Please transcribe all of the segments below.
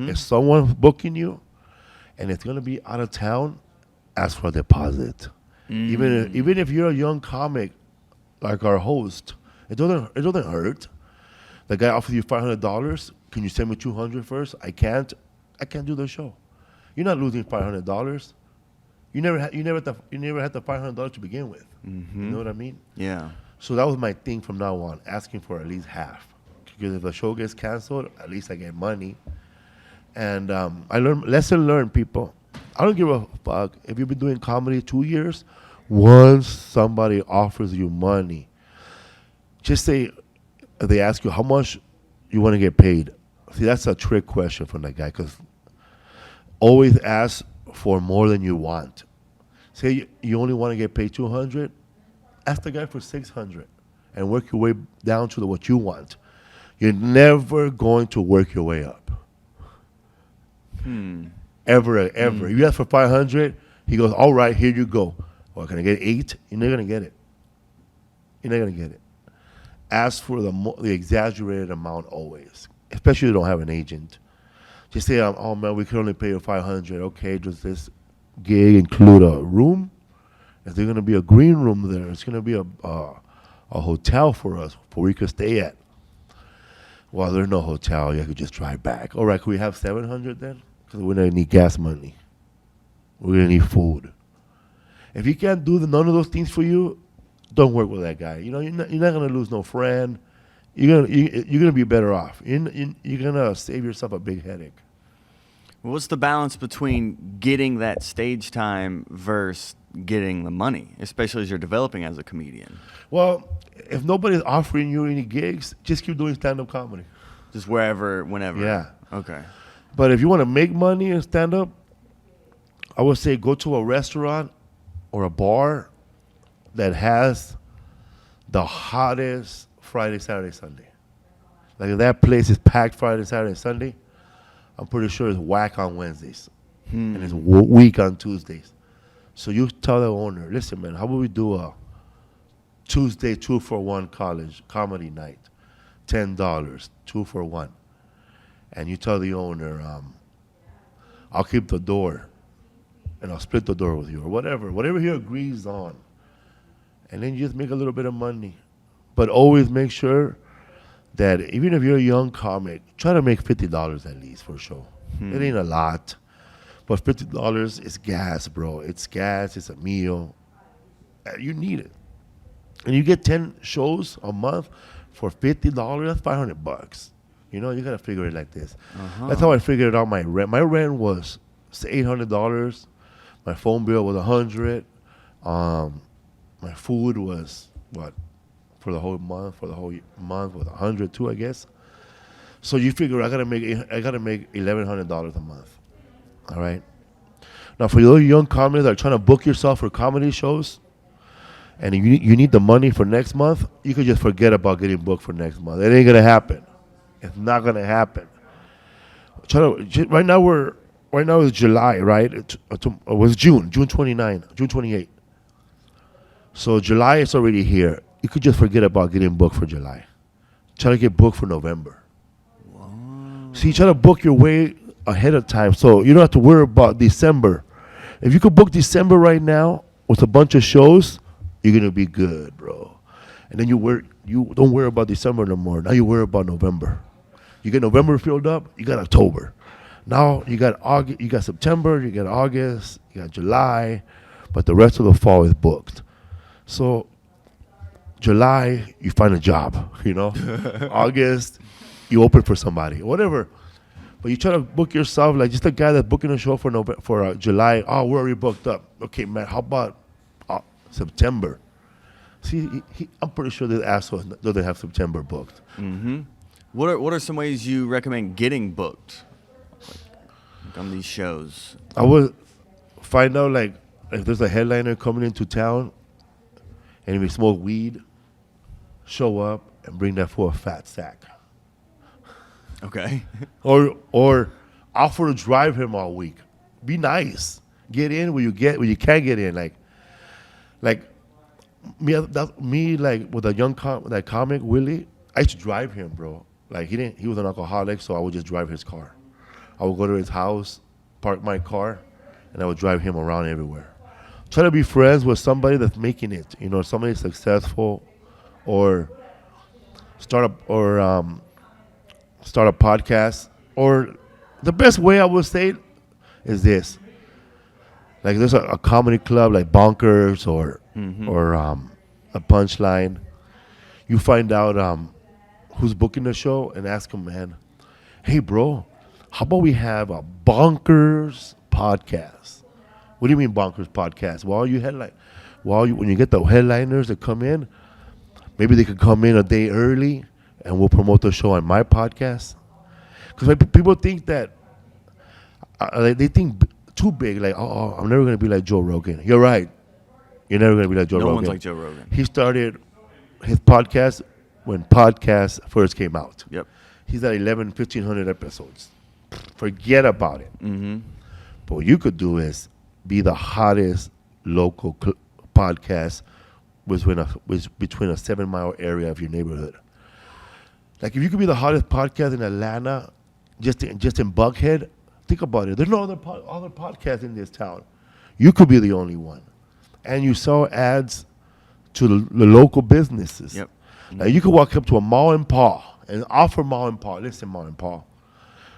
If someone's booking you and it's going to be out of town, ask for a deposit. Even if you're a young comic like our host, it doesn't hurt. The guy offers you $500. Can you send me $200 first? I can't. I can't do the show. You're not losing $500. You never had the $500 to begin with. You know what I mean? Yeah. So that was my thing from now on, asking for at least half. Because if the show gets canceled, at least I get money. And I learned lesson learned, people. I don't give a fuck if you've been doing comedy 2 years. Once somebody offers you money, just say, if they ask you how much you want to get paid. See, that's a trick question from that guy, because always ask for more than you want. Say you only want to get paid 200, ask the guy for 600 and work your way down to what you want. You're never going to work your way up. Ever. If you ask for 500, he goes, all right, here you go. Well, can I get 8? You're not going to get it. You're not going to get it. Ask for the exaggerated amount always, especially if you don't have an agent. Just say, oh, man, we can only pay you 500. Okay, does this gig include a room? Is there going to be a green room there? It's going to be a hotel for us where we could stay at. Well, there's no hotel. You could just drive back. All right, can we have 700 then? Because we're going to need gas money. We're going to need food. If he can't do none of those things for you, don't work with that guy. You know, you're not going to lose no friend. You're gonna be better off. You're gonna save yourself a big headache. What's the balance between getting that stage time versus getting the money, especially as you're developing as a comedian? Well, if nobody's offering you any gigs, just keep doing stand-up comedy. Just wherever, whenever. Yeah. Okay. But if you want to make money in stand-up, I would say go to a restaurant or a bar that has the hottest Friday, Saturday, Sunday. Like if that place is packed Friday, Saturday, Sunday, I'm pretty sure it's whack on Wednesdays. And it's weak on Tuesdays. So you tell the owner, listen, man, how about we do a Tuesday 2-for-1 comedy night, $10, 2-for-1. And you tell the owner, I'll keep the door and I'll split the door with you or whatever he agrees on. And then you just make a little bit of money. But always make sure that even if you're a young comic, try to make $50 at least for a show. It ain't a lot, but $50 is gas, bro. It's gas, it's a meal. You need it. And you get 10 shows a month for $50, that's $500. You know, you gotta figure it like this. That's how I figured out my rent. My rent was $800. My phone bill was $100. My food was for the whole month was $100 too, I guess. So you figure I gotta make $1,100 a month. All right. Now for those young comics that are trying to book yourself for comedy shows, and you need the money for next month, you could just forget about getting booked for next month. It ain't gonna happen. It's not gonna happen. Right now it's July, right? It was June 29, June 28. So July is already here. You could just forget about getting booked for July. Try to get booked for November. Wow. See, try to book your way ahead of time so you don't have to worry about December. If you could book December right now with a bunch of shows, you're going to be good, bro. And then you don't worry about December no more. Now you worry about November. You get November filled up, you got October. Now you got August, you got September, you got August, you got July, but the rest of the fall is booked. So July, you find a job, you know. August, you open for somebody, whatever. But you try to book yourself, like just a guy that's booking a show for July. Oh, we're already booked up. Okay, man, how about September? See, I'm pretty sure this asshole doesn't have September booked. Mm-hmm. What are some ways you recommend getting booked like on these shows? I would find out like if there's a headliner coming into town, and if you smoke weed, show up and bring that for a fat sack. Okay. or offer to drive him all week. Be nice. Get in where you can't get in. Like me like with a young that comic Willie, I used to drive him, bro. Like he was an alcoholic, so I would just drive his car. I would go to his house, park my car, and I would drive him around everywhere. Try to be friends with somebody that's making it. You know, somebody successful, or start a podcast. Or the best way I would say it is this: like there's a comedy club like Bonkers or a Punchline. You find out who's booking the show and ask them, man, hey, bro, how about we have a Bonkers podcast? What do you mean Bonkers podcast? When you get the headliners that come in, maybe they could come in a day early and we'll promote the show on my podcast. Because people think that, they think too big, like, oh, I'm never going to be like Joe Rogan. You're right. You're never going to be like Joe Rogan. No one's like Joe Rogan. He started his podcast when podcasts first came out. Yep. He's at 1,500 episodes. Forget about it. Mm-hmm. But what you could do is be the hottest local podcast between a 7-mile area of your neighborhood. Like if you could be the hottest podcast in Atlanta, just in Buckhead, think about it. There's no other podcasts in this town. You could be the only one, and you sell ads to the local businesses. Yep. Now you could walk up to a mom and pop and offer mom and pop. Listen, mom and pop,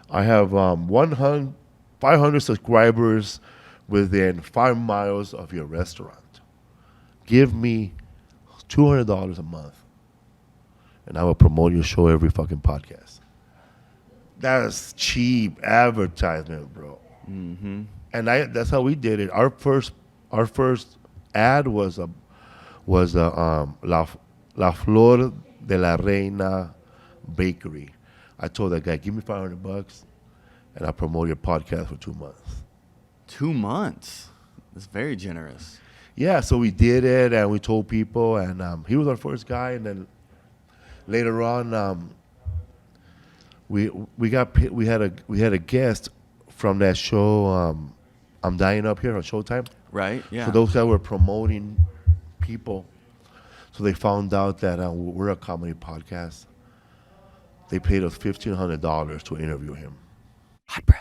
I have 500 subscribers within 5 miles of your restaurant. Give me $200 a month, and I will promote your show every fucking podcast. That's cheap advertisement, bro. Mm-hmm. And that's how we did it. Our first ad was La Flor de la Reina Bakery. I told that guy, give me $500 and I'll promote your podcast for 2 months. 2 months. That's very generous. Yeah, so we did it and we told people, and he was our first guy. And then later on, we had a guest from that show, I'm Dying Up Here on Showtime. Right. Yeah. So those guys were promoting people. So they found out that we're a comedy podcast. They paid us $1,500 to interview him. Hot breath.